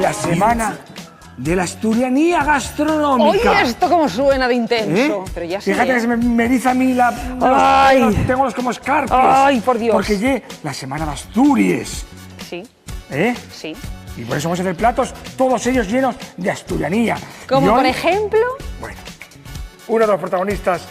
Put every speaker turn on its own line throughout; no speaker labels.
la semana de la asturianía gastronómica.
Oye, esto como suena de intenso. Pero ya sé.
Fíjate que se me eriza a mí la... Tengo los como escarpias.
Ay, por Dios.
Porque llegué la semana de Asturias.
Sí. Sí.
Y por eso vamos a hacer platos, todos ellos llenos de asturianía.
Como por ejemplo...
Bueno, uno de los protagonistas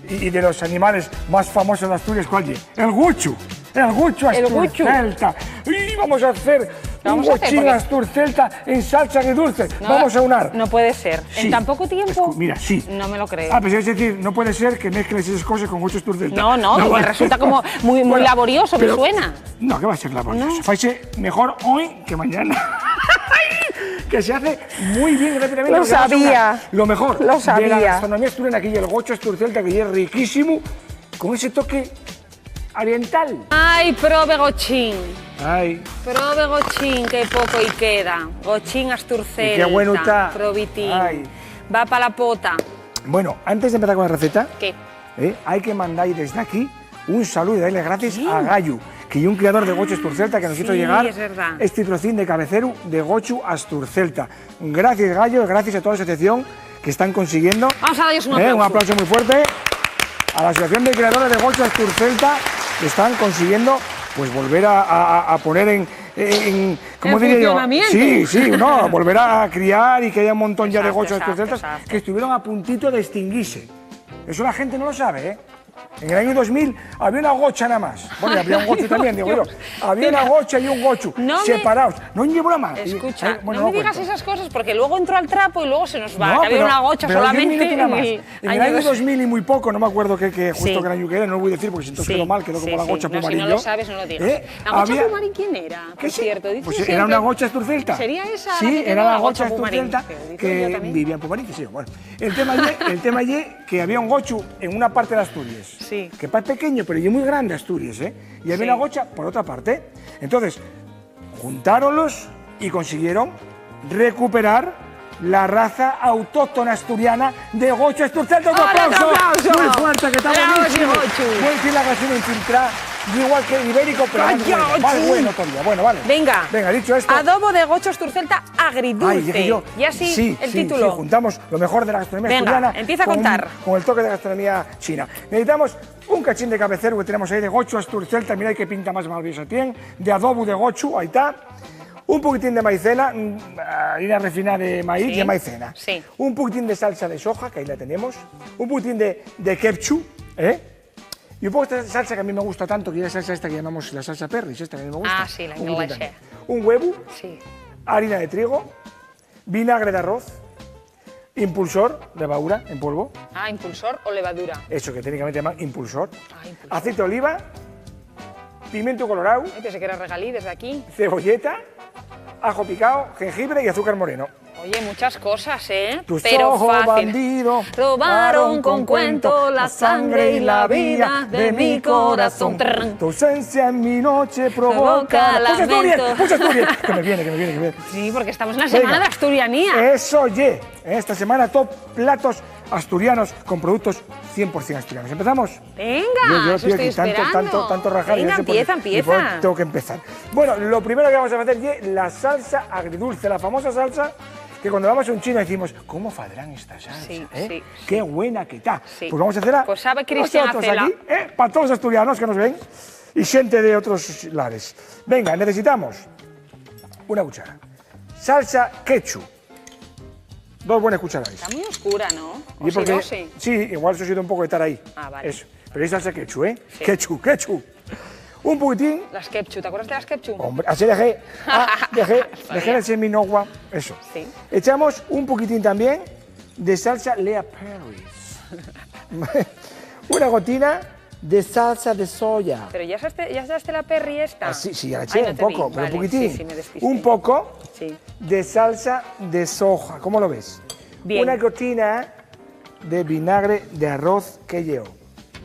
y de los animales más famosos de Asturias, ¿cuál es? El guchu. El guchu asturcelta. Y vamos a hacer un guachín asturcelta en salsa agridulce. No, vamos a unar.
No puede ser.
Sí.
¿En tan poco tiempo?
Mira, sí.
No me lo creo.
Pues es decir, no puede ser que mezcles esas cosas con guchu asturcelta.
No, me resulta como muy laborioso, me suena.
No, que va a ser laborioso. Faise mejor hoy que mañana. Que se hace muy bien rápidamente.
Lo sabía.
Lo mejor
Lo sabía.
de la gastronomía asturiana, aquí el gocho asturcelta, que es riquísimo, con ese toque oriental.
Ay, prove gochín.
Ay.
Prove gochín, que poco y queda. Gochín asturcelta.
Y qué bueno está.
Provitín.
Ay.
Va para la pota.
Bueno, antes de empezar con la receta,
¿qué?
Hay que mandar desde aquí un saludo y darle gracias a Gallo, que es un creador de gocho asturcelta que nos hizo llegar este trocín de cabecero de gocho asturcelta. Gracias, Gallo, gracias a toda la asociación que están consiguiendo.
Vamos a darles un aplauso.
Un aplauso muy fuerte a la asociación de creadores de gocho asturcelta que están consiguiendo pues volver a poner ¿cómo diría yo? Sí, no, volver a criar y que haya un montón ya de gochos asturceltas que estuvieron a puntito de extinguirse. Eso la gente no lo sabe, ¿eh? En el año 2000 había una gocha nada más. Bueno, había un gocho también, digo yo. Había una gocha y un gochu separados. No llevo la más.
Escucha, no me digas esas cosas porque luego entro al trapo y luego se nos va. Que había una gocha solamente
en el año 2000 y muy poco, no me acuerdo que justo que año que era, no lo voy a decir porque si entonces quedó mal, quedó como la gocha Pumarín.
Si no lo sabes, no lo digas. ¿La gocha Pumarín quién era?
¿Qué cierto?
Pues
era una gocha asturcelta.
¿Sería esa?
Sí, era la gocha asturcelta que vivía en Pumarín. Bueno, el tema es que había un gochu en una parte de Asturias.
Sí.
Que es pequeño, pero es muy grande Asturias, ¿eh? Y había una gocha por otra parte. Entonces, juntáronlos y consiguieron recuperar la raza autóctona asturiana de gocho asturcelta. ¡Un aplauso! Muy fuerte, que está buenísimo. Puede decir la canción infiltrada, igual que el ibérico, pero más bueno todavía. Bueno, vale.
Venga,
dicho esto.
Adobo de gocho asturcelta agridulce. Y así el título.
Sí, juntamos lo mejor de la gastronomía asturiana.
Empieza a contar.
Con el toque de gastronomía china. Necesitamos un cachín de cabecero que tenemos ahí de gocho asturcelta. Mirad qué pinta más maravillosa tiene. De adobo de gochu, ahí está. Un poquitín de maicena, harina refinada de maíz y de maicena.
Sí.
Un poquitín de salsa de soja, que ahí la tenemos. Un poquitín de ketchup, y un poco de salsa que a mí me gusta tanto, que es la salsa esta que llamamos la salsa Perris, esta que a mí me gusta.
Ah, sí, la inglesa.
Un huevo,
sí.
Harina de trigo, vinagre de arroz, impulsor, levadura en polvo.
Ah, impulsor o levadura.
Eso que técnicamente llaman impulsor.
Impulsor.
Aceite de oliva, pimiento colorado.
Pensé que era regalí desde aquí.
Cebolleta, ajo picado, jengibre y azúcar moreno.
Oye, muchas cosas, ¿eh?
Tus
pero
ojos,
fácil.
Bandido,
robaron con cuento la sangre y la vida de mi corazón.
Tu ausencia en mi noche provoca
lamento.
Muchas Asturias. Que me viene.
Sí, porque estamos en la semana de asturianía.
Eso, esta semana top platos asturianos con productos 100% asturianos. ¿Empezamos?
Venga,
yo
eso estoy esperando.
Tanto rajar.
Venga, empieza.
Tengo que empezar. Bueno, lo primero que vamos a hacer es la salsa agridulce, la famosa salsa que cuando vamos a un chino decimos, ¿cómo fadrán esta salsa?
Sí.
Qué buena que está.
Sí.
Pues vamos a hacerla
pues sabe Cristian
nosotros aquí, para todos los asturianos que nos ven y gente de otros lares. Venga, necesitamos una cuchara. Salsa ketchup. 2 buenas cucharadas.
Está muy oscura, ¿no?
Y porque, sí, igual eso ha sido un poco de estar ahí.
Ah, vale.
Eso. Pero es salsa ketchup, ¿eh?
Sí.
Ketchup. Un poquitín.
Las ketchup, ¿te acuerdas de las ketchup?
Hombre, así dejé el seminogua. Eso.
Sí.
Echamos un poquitín también de salsa Lea Perris. Una gotina de salsa de soya.
Pero ya echaste la perri esta.
Ah, sí, ya la eché un poco, pero un poquitín.
Sí, me despisté.
Un poco de salsa de soja. ¿Cómo lo ves?
Bien.
Una gotina de vinagre de arroz que llevo.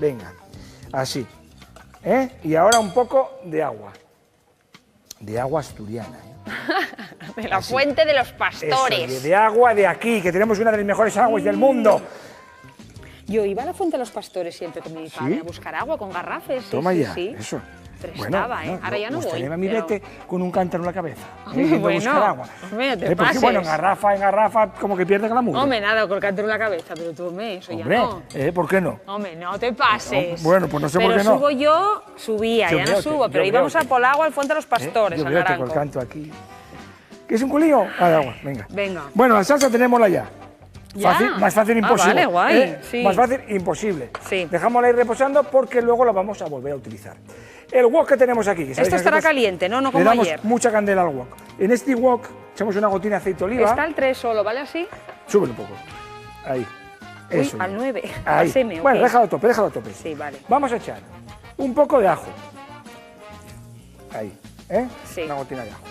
Venga, así. Y ahora un poco de agua. De agua asturiana.
De la fuente de los pastores.
Eso, de agua de aquí, que tenemos una de las mejores aguas del mundo.
Yo iba a la fuente de los pastores siempre con mi padre a buscar agua con garrafes.
Toma ya, eso.
Estaba, ¿eh? Ahora ya no voy.
Tenía mi vete con un cántaro en la cabeza.
Bueno,
agua.
Hombre, no te pases.
Porque, bueno, en garrafa, como que pierde glamour.
Hombre, nada, con el cántaro en la cabeza, pero tú, eso ya no.
¿Por qué no?
Hombre, no te pases.
Bueno, pues no sé por qué no.
Pero subía, ya no subo, pero íbamos a Polagua, al Fuente de los Pastores, al Naranco.
Yo canto aquí. ¿Qué es un culillo? Ah, de agua, venga.
Venga.
Bueno, la salsa tenémosla ya.
¿Ya?
Más fácil imposible.
Vale, guay. Sí.
Más fácil imposible.
Sí.
Dejámosla ir reposando porque luego la vamos a volver a utilizar. El wok que tenemos aquí.
Esto estará caliente, ¿no? No como
le damos
ayer.
Mucha candela al wok. En este wok echamos una gotina de aceite de oliva.
Está el 3 solo, ¿vale así?
Súbelo un poco. Ahí.
Uy,
Eso.
al 9.
Ahí.
Al
Bueno, déjalo a tope, déjalo a tope.
Sí, vale.
Vamos a echar un poco de ajo. Ahí.
Sí.
Una gotina de ajo.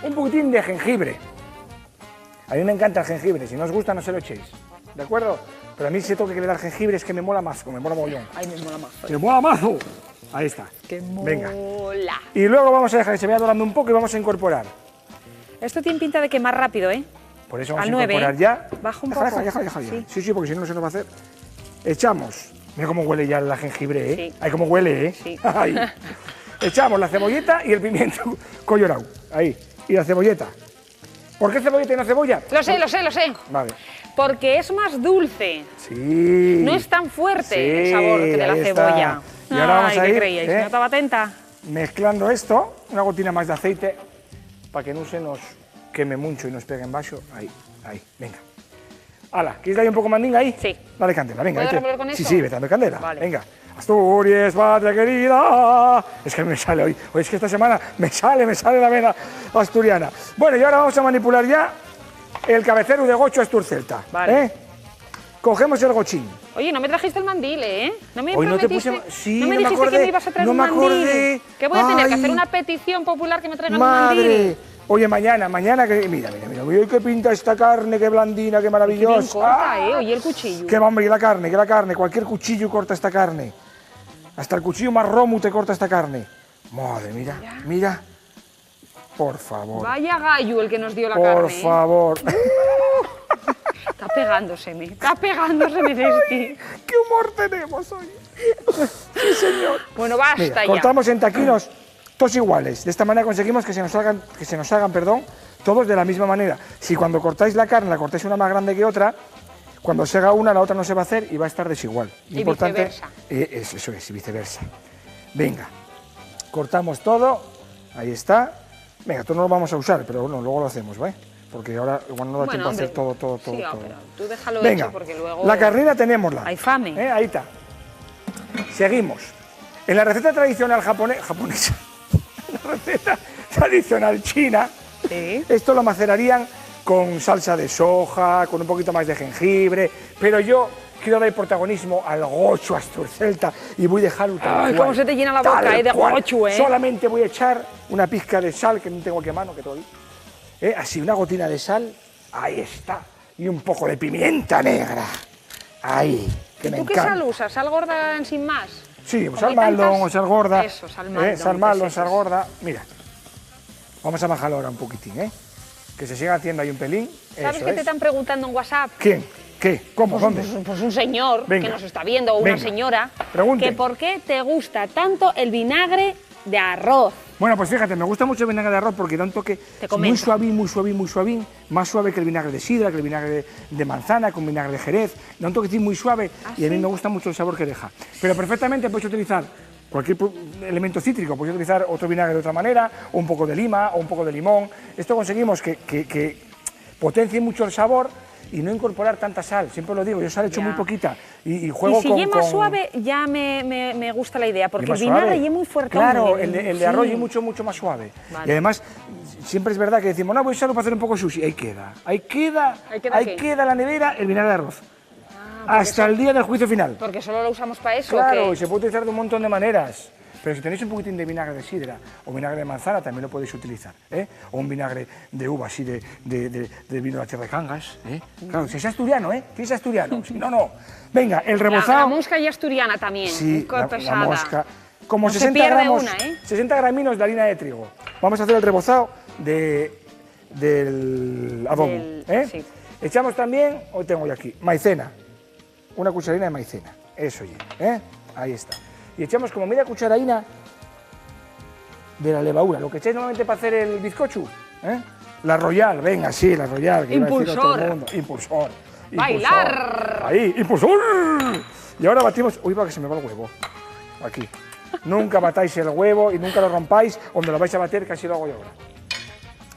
Un poquitín de jengibre. A mí me encanta el jengibre, si no os gusta no se lo echéis, ¿de acuerdo? Pero a mí ese toque que le da el jengibre es que me mola mazo, me mola mogollón.
Ay, me mola mazo.
¡Me mola mazo! Ahí está.
¡Qué mola!
Venga. Y luego vamos a dejar que se vaya dorando un poco y vamos a incorporar.
Esto tiene pinta de quemar rápido, ¿eh?
Por eso vamos
al
a incorporar
9,
ya.
Baja un poco.
Deja. Sí, porque si no se nos va a hacer. Echamos. Mira cómo huele ya la jengibre, ¿eh?
Sí.
Ay, cómo huele, ¿eh?
Sí.
Ahí. Echamos la cebolleta y el pimiento colorado. Ahí. Y la cebolleta. ¿Por qué cebolleta y no cebolla?
Lo sé.
Vale.
Porque es más dulce.
Sí.
No es tan fuerte
Sí,
el sabor que de la
ahí
cebolla.
está. Y ahora vamos a
¿qué
ir,
creíais? ¿No estaba atenta?
mezclando esto, una gotina más de aceite, para que no se nos queme mucho y nos pegue en vaso. Ahí, venga. Hala, ¿quieres darle un poco mandinga ahí?
Sí.
Dale candela, venga.
¿Puedo revolver con eso?
Sí, vete dando candela.
Vale.
Venga. Asturias, patria querida. Es que me sale hoy. Hoy es que esta semana me sale la vena asturiana. Bueno, y ahora vamos a manipular ya el cabecero de gocho Asturcelta.
Vale.
Cogemos el gochín.
Oye, no me trajiste el mandil, ¿eh? No me
Hoy no te
prometiste,
puse... Sí,
no me
no
dijiste
acordé,
que me ibas a traer
no
un
me
mandil.
acordé.
¿Qué voy a tener? ¿Que
Ay.
hacer una petición popular que me traigan
Madre.
un mandil?
Oye, mañana que... Mira, qué pinta esta carne, qué blandina, qué maravillosa.
Qué bien corta, Oye, el cuchillo.
Qué hombre, que la carne, cualquier cuchillo corta esta carne. Hasta el cuchillo más romu te corta esta carne. Madre, mira. Por favor.
Vaya gallo el que nos dio la carne.
Por favor.
Está pegándoseme de este.
¡Qué humor tenemos hoy! Sí, señor.
Bueno, basta.
Mira,
ya.
cortamos en taquinos todos iguales. De esta manera conseguimos que se nos hagan, todos de la misma manera. Si cuando cortáis la carne la cortáis una más grande que otra, cuando se haga una, la otra no se va a hacer y va a estar desigual.
Y viceversa.
Eso es, y viceversa. Venga, cortamos todo. Ahí está. Venga, esto no lo vamos a usar, pero bueno, luego lo hacemos, ¿vale? Porque ahora igual no da tiempo a hacer todo.
Sí, pero tú déjalo
Venga,
hecho porque luego...
la carnina tenémosla.
Hay fame.
Ahí está. Seguimos. En la receta tradicional japonesa, la receta tradicional china,
Sí.
esto lo macerarían con salsa de soja, con un poquito más de jengibre, pero yo quiero dar protagonismo al gocho Asturcelta y voy a dejarlo tal
Ay,
cual.
cómo se te llena la boca, de
cual.
gocho,
Solamente voy a echar una pizca de sal, que no tengo aquí a mano, que todavía. Así, una gotina de sal, ahí está. Y un poco de pimienta negra. Ahí, que me
¿Tú qué
encanta.
sal usas? ¿Sal gorda en sin más?
Sí,
Como
sal
hay
maldon
tantas-
o sal gorda.
Eso, sal maldon,
Sal maldon,
pues
sal
eso.
gorda. Mira, vamos a bajarlo ahora un poquitín, que se siga haciendo ahí un pelín.
¿Sabes
Eso
que
es.
te están preguntando en WhatsApp?
¿Quién? ¿Qué? ¿Cómo? ¿Dónde?
Pues un señor
Venga.
que nos está viendo, o una
Venga.
señora,
Pregunte.
que por qué te gusta tanto el vinagre de arroz.
Bueno, pues fíjate, me gusta mucho el vinagre de arroz porque da un toque muy
comento.
suavín, más suave que el vinagre de sidra, que el vinagre de manzana, con vinagre de jerez, da un toquecín muy suave y a mí me gusta mucho el sabor que deja. Pero perfectamente puedes utilizar cualquier elemento cítrico, puedes utilizar otro vinagre de otra manera, o un poco de lima, o un poco de limón. Esto conseguimos que potencie mucho el sabor y no incorporar tanta sal, siempre lo digo, yo sal he hecho
Ya.
muy poquita y juego
Y si
con...
lleva suave, ya me gusta la idea, porque
¿Lleva
el vinagre
suave?
ya mucho fuerte.
Claro, el de arroz es mucho más suave.
Vale.
Y además, siempre es verdad que decimos, no, voy a usarlo para hacer un poco sushi. Ahí queda
¿qué?
queda en la nevera el vinagre de arroz.
porque
Hasta el día del juicio final.
Porque solo lo usamos para eso.
Claro,
¿o
y se puede utilizar de un montón de maneras. Pero si tenéis un poquitín de vinagre de sidra o vinagre de manzana, también lo podéis utilizar. O un vinagre de uva, así de vino de la tierra de Cangas. Claro, si es asturiano, si es asturiano. Si no, no. Venga, el
La
rebozado.
mosca y asturiana también.
Sí,
Qué
la
pesada.
mosca. Como
No se
60
pierde
gramos,
una,
60 graminos de harina de trigo. Vamos a hacer el rebozado del adobo.
Sí.
Echamos también, hoy tengo yo aquí, maicena. Una cucharina de maicena. Eso ya. Ahí está. Y echamos como media cucharadina de la levadura. Lo que echáis normalmente para hacer el bizcocho, ¿eh? La Royal, venga, sí, la Royal. Que
Impulsor.
Impulsor.
Bailar.
Ahí, impulsor. Y ahora batimos... Uy, va que se me va el huevo. Aquí. Nunca batáis el huevo y nunca lo rompáis donde lo vais a bater, que así lo hago yo ahora.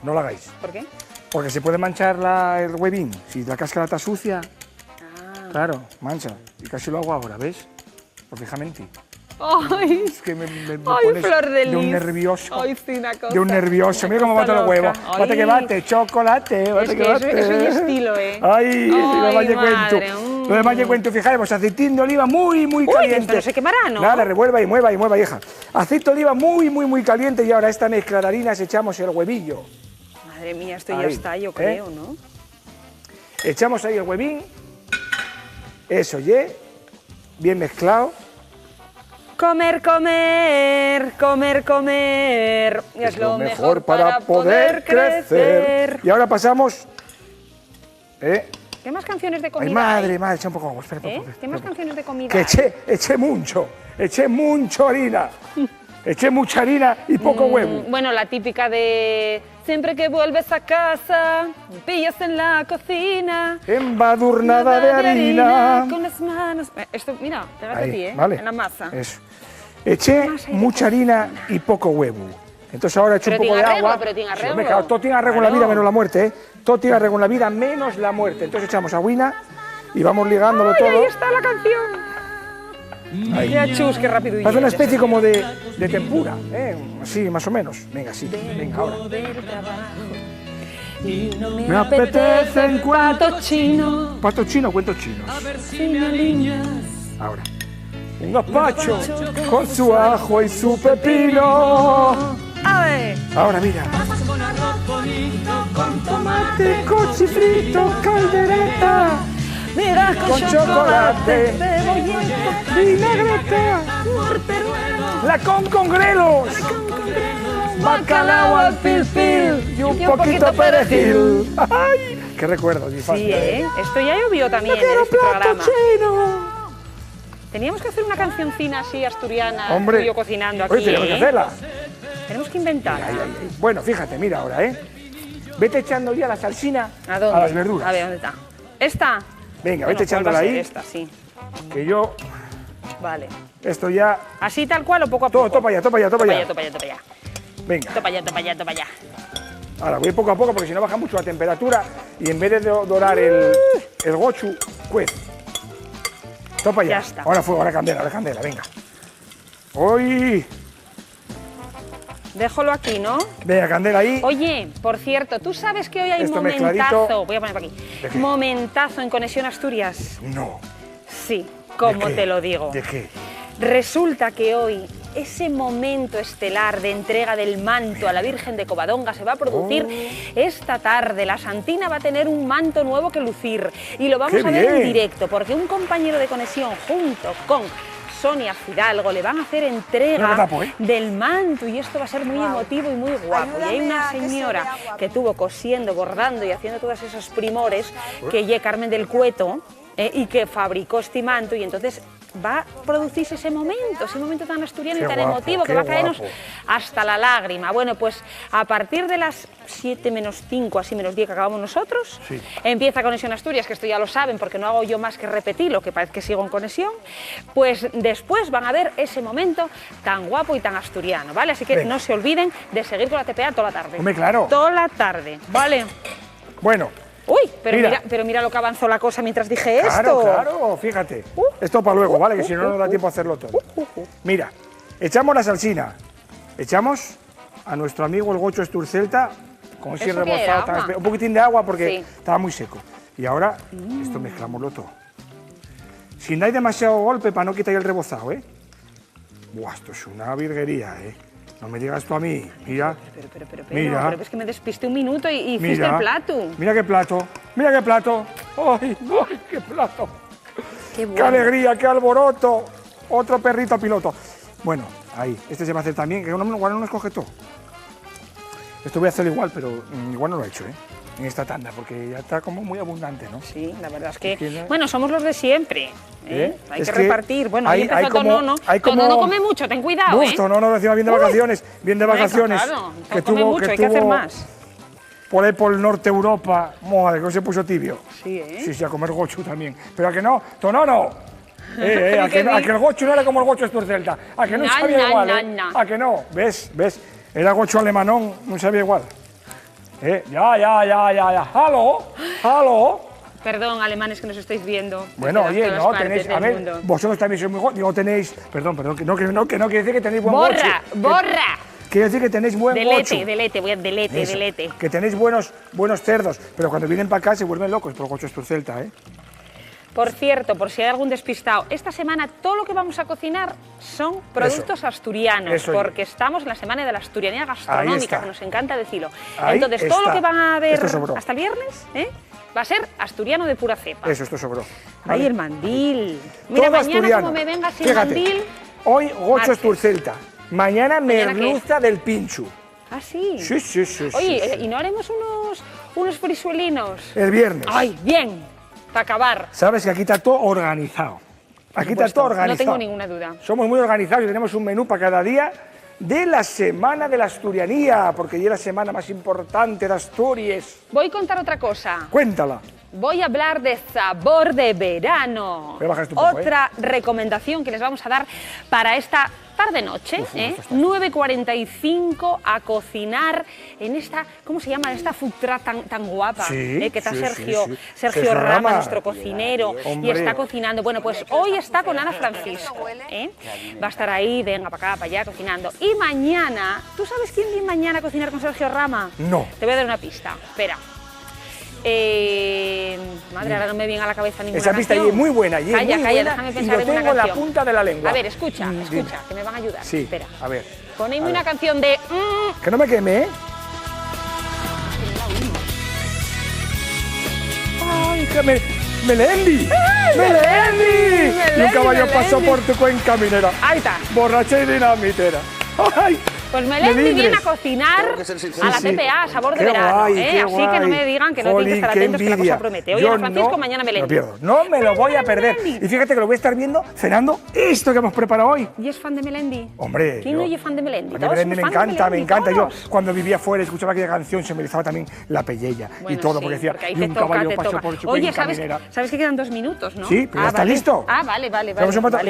No lo hagáis.
¿Por qué?
Porque se puede manchar el huevín. Si la cáscara está sucia, claro, mancha. Y casi lo hago ahora, ¿ves? Pues fíjame en ti.
Ay,
Es que me
ay, flor de
un
lis.
nervioso.
Ay, sí, una cosa.
De un nervioso. Mira cómo bate los huevos. Bate que bate, chocolate. Bate
Es
que
que
bate.
eso es estilo, ¿eh?
Ay, lo demás te cuento.
madre,
Lo demás te cuento. Fijaros, aceitín de oliva muy caliente.
pero se quemará, ¿no?
Nada, revuelva y mueva, hija. Aceite de oliva muy caliente y ahora a esta mezcla de harinas echamos el huevillo.
Madre mía, esto
Ahí,
ya está, yo creo, ¿no?
Echamos ahí el huevín. Eso, bien mezclado.
Comer, comer, comer, comer. Es lo mejor para poder crecer.
Y ahora pasamos...
¿Qué más canciones de comida
Ay, madre,
hay?
echa un poco de agua, espera.
¿Qué más canciones de comida
Que
hay?
eché mucho harina. Eché mucha harina y poco huevo.
Bueno, la típica de... Siempre que vuelves a casa, me pillas en la cocina.
Embadurnada de harina.
Con las manos... Esto, mira, pégate
Ahí,
a ti,
vale.
en la masa.
Eso. Eché mucha harina y poco huevo. Entonces ahora echo un poco de agua.
Pero tiene arreglo.
Sí, hombre, claro, todo tiene arreglo en la vida menos la muerte, ¿eh? Todo tiene arreglo en la vida menos la muerte. Entonces echamos agüina y vamos ligándolo
¡Ay,
todo.
ahí está la canción!
Ahí.
¡Qué chus, qué rápido!
Hace una especie como de tempura, ¿eh? Así, más o menos. Venga, sí. Venga, ahora. Me apetecen
cuatro chinos.
¿Pato chino o cuentos chinos? Ahora. Un gazpacho con su ajo y su pepino.
A ver.
Ahora mira. Con tomate, cochifrito, caldereta.
Mira,
Con chocolate, vinagreta, la con grelos, bacalao al pil y un poquito perejil. ¡Ay! ¡Qué recuerdos, mi
Sí, ¿eh? Esto ya llovió también en este programa. Teníamos que hacer una cancioncina así asturiana,
Hombre,
tú y yo cocinando aquí,
oye, tenemos que hacerla.
Tenemos que inventar.
Bueno, fíjate, mira ahora, Vete echando ya la salsina
¿A dónde?
a las verduras.
A ver, ¿dónde está? ¿Esta?
Venga,
Bueno,
vete echándola
¿cuál va a
ahí,
ser esta, sí.
que yo,
Vale.
esto ya...
¿Así tal cual o poco a poco?
Topa ya.
Topa ya, topa ya.
Venga.
Topa ya.
Ahora voy poco a poco porque si no baja mucho la temperatura y en vez de dorar el gochu, cuece. Topa ya.
Ya está.
Ahora fuego, ahora candela, venga. ¡Uy!
Déjalo aquí, ¿no?
Venga, candela ahí.
Oye, por cierto, ¿tú sabes que hoy hay
Esto
momentazo?
mezcladito.
Voy a poner por aquí.
¿De qué?
Momentazo en Conexión Asturias.
No.
Sí, como
¿De qué?
te lo digo.
¿De qué?
Resulta que hoy ese momento estelar de entrega del manto a la Virgen de Covadonga se va a producir esta tarde. La Santina va a tener un manto nuevo que lucir y lo vamos
¡Qué
a ver en
bien!
directo porque un compañero de Conexión junto con Sonia Fidalgo le van a hacer
No me
entrega
tapo, ¿eh?
del manto y esto va a ser muy emotivo y muy guapo. Y hay una señora que estuvo cosiendo, bordando y haciendo todos esos primores que es Carmen del Cueto y que fabricó este manto y entonces va a producirse ese momento tan asturiano
Qué
y tan
guapo,
emotivo que
qué
va a caernos
guapo.
hasta la lágrima. Bueno, pues a partir de las 7 menos 5, así menos 10 que acabamos nosotros,
Sí.
empieza Conexión Asturias, que esto ya lo saben porque no hago yo más que repetirlo, que parece que sigo en conexión, pues después van a ver ese momento tan guapo y tan asturiano, ¿vale? Así que
Venga.
no se olviden de seguir con la TPA toda la tarde.
Hombre, claro.
Toda la tarde, ¿vale?
Bueno,
Uy, pero
Mira.
mira lo que avanzó la cosa mientras dije
claro,
esto.
claro, fíjate. Esto para luego, ¿vale? Que si no nos da tiempo a hacerlo todo. Mira, echamos la salsina. Echamos a nuestro amigo el gocho Esturcelta, como si
¿Eso qué
rebozado,
era, agua?
un poquitín de agua porque
Sí.
estaba muy seco. Y ahora esto mezclamoslo todo. Sin dar demasiado golpe para no quitar el rebozado, ¿eh? Buah, esto es una virguería, ¿eh? No me digas tú a mí, mira. Mira.
Pero es que me despisté un minuto y hiciste
Mira,
el plato.
mira qué plato, mira qué plato. ¡Ay, ay, qué plato!
Qué
¡Qué alegría, qué alboroto! Otro perrito piloto. Bueno, ahí, este se va a hacer también, que igual no nos coge todo. Esto voy a hacer igual, pero igual no lo he hecho, en esta tanda, porque ya está como muy abundante, ¿no?
Sí, la verdad es que bueno, somos los de siempre, hay
es
que repartir. Bueno, ahí empezó Tonono. Tonono come mucho, ten cuidado,
Tonono encima bien de vacaciones,
Claro, que come mucho, hay que hacer más.
Por ahí por el norte de Europa, madre, que se puso tibio.
Sí,
Sí, a comer gochu también. Pero a que no, Tonono, a que el gochu no era como el gochu esturcelta, a que no sabía igual, a que no, ¿ves? Era gochu alemanón, no sabía igual. Ya. ¡Halo!
Perdón, alemanes que nos estáis viendo.
Bueno, oye, no, tenéis, a ver, vosotros también sois muy gochu, digo, tenéis, perdón, que no quiere decir que tenéis buen gochu.
¡Borra!
Quiere decir que tenéis buen gochu.
Delete.
Que tenéis buenos cerdos, pero cuando vienen para acá se vuelven locos por gochu esturcelta,
Por cierto, por si hay algún despistado, esta semana todo lo que vamos a cocinar son productos asturianos, porque estamos en la semana de la asturianía gastronómica, que nos encanta decirlo. Entonces, todo lo que van a ver hasta el viernes va a ser asturiano de pura cepa.
Esto sobró.
¿Vale? Ay, el mandil. Mira,
todo
mañana
asturiano.
como me venga sin mandil...
Hoy gochu esturcelta, mañana merluza del pinchu.
¿Ah, sí?
Sí.
Oye, ¿y no haremos unos frisuelinos?
El viernes.
¡Ay, bien! Para acabar.
Sabes que aquí está todo organizado. Aquí está todo organizado.
No tengo ninguna duda.
Somos muy organizados y tenemos un menú para cada día de la Semana de la Asturianía, porque ya es la semana más importante de Asturias.
Voy a contar otra cosa.
Cuéntala.
Voy a hablar de sabor de verano. Otra recomendación que les vamos a dar para esta tarde-noche, 9:45, a cocinar en esta, ¿cómo se llama? Esta food truck tan guapa, que está Sergio Rama, nuestro cocinero, y está cocinando. Bueno, pues hoy está con Ana Francisco, va a estar ahí, venga, para acá, para allá, cocinando. Y mañana, ¿tú sabes quién viene mañana a cocinar con Sergio Rama?
No.
Te voy a dar una pista, espera. Madre, ahora no me viene a la cabeza ninguna
Esa pista
canción.
Es muy buena,
Calla, déjame pensar en una canción.
en la punta de la lengua.
A ver, escucha, que me van a ayudar.
Sí,
espera.
a ver.
Ponedme una canción de...
Que no me queme, ¡Ay, que Melendi! ¡Melendi! Y un caballo pasó por tu cuenca minera.
Ahí está.
Borracha y dinamitera. ¡Ay!
Pues Melendi viene a cocinar a la TPA, sabor de verano. Así que no me digan que no tienen que estar atentos, que la cosa promete. Oye, Francisco, mañana Melendi.
No me lo voy a perder. Y fíjate que lo voy a estar viendo cenando esto que hemos preparado hoy.
¿Y es fan de Melendi?
Hombre.
¿Quién no es fan de Melendi?
Melendi me encanta. Yo cuando vivía fuera escuchaba aquella canción, se me erizaba también la pelleja y todo, porque decía,
y un caballo pasó por su cuenca minera. Oye, ¿sabes que quedan 2 minutos, no?
Sí, pero ya está listo.
Vale.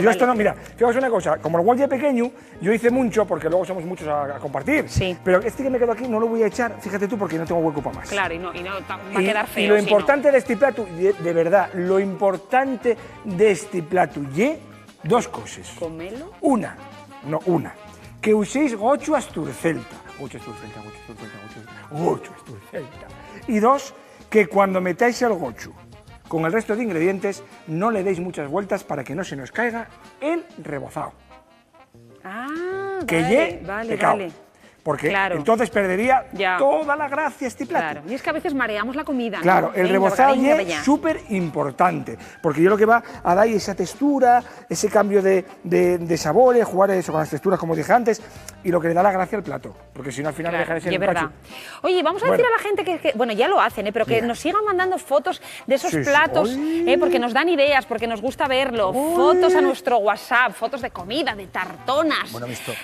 Yo esto no, mira, fíjate una cosa, como el guaye pequeño, yo hice mucho, porque luego somos muchos a compartir.
Sí.
Pero este que me quedo aquí no lo voy a echar, fíjate tú, porque no tengo hueco para más.
Claro, y no va a quedar feo.
Y lo importante de este plato, de verdad, lo importante de este plato, y 2 cosas.
¿Comelo?
Una, que uséis gochu asturcelta. Gochu asturcelta. Y 2, que cuando metáis el gochu con el resto de ingredientes, no le deis muchas vueltas para que no se nos caiga el rebozado.
Vale.
Porque entonces perdería toda la gracia este plato.
Claro, y es que a veces mareamos la comida, ¿no?
Claro, el rebozado es súper importante, porque yo lo que va a dar esa textura, ese cambio de sabores, jugar eso con las texturas, como dije antes, y lo que le da la gracia al plato, porque si no al final deja de ser un cacho.
Oye, vamos a decir a la gente que bueno, ya lo hacen, pero que nos sigan mandando fotos de esos platos, porque nos dan ideas, porque nos gusta verlo, fotos a nuestro WhatsApp, fotos de comida, de tartonas,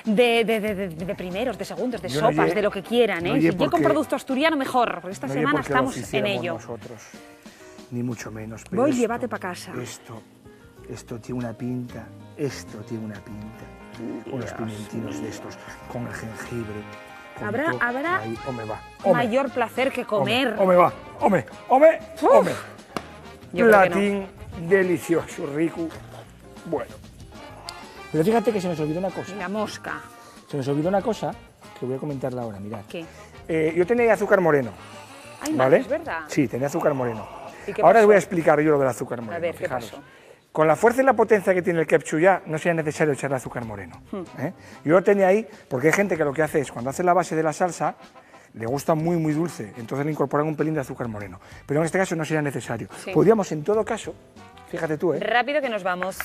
de primeros, de segundos, de sopas, de lo que quieran, Si yo con producto asturiano, mejor, porque esta semana estamos en ello.
Nosotros, ni mucho menos.
Pero llévate para casa.
Esto tiene una pinta, unos pimentinos de estos, con el jengibre.
Habrá mayor placer que comer.
Home. Platín delicioso, rico. Bueno. Pero fíjate que se nos olvidó una cosa.
La mosca.
Se nos olvidó una cosa que voy a comentarla ahora, mirad.
¿Qué?
Yo tenía azúcar moreno.
Ay,
¿vale?
¿Es verdad?
Sí, tenía azúcar moreno.
Ahora
os voy a explicar yo lo del azúcar moreno.
A ver,
fijaros.
¿qué pasó?
Con la fuerza y la potencia que tiene el ketchup ya, no sería necesario echarle azúcar moreno. Yo lo tenía ahí porque hay gente que lo que hace es, cuando hace la base de la salsa, le gusta muy dulce, entonces le incorporan un pelín de azúcar moreno. Pero en este caso no sería necesario. Podríamos, en todo caso, fíjate tú,
Rápido que nos vamos.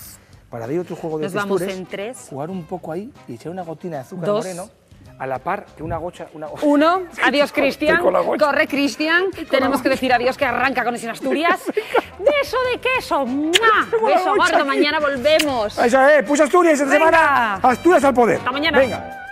Para dar otro juego de
nos
texturas,
vamos en 3.
jugar un poco ahí y echar una gotina de azúcar moreno. a la par que una gocha.
Uno, adiós Cristian, corre Cristian, tenemos que decir adiós que arranca con ese Asturias. Beso de queso, ¡mua! Beso gordo, mañana volvemos.
Eso es, pues Asturias esta semana, Asturias al poder.
Hasta mañana.
Venga.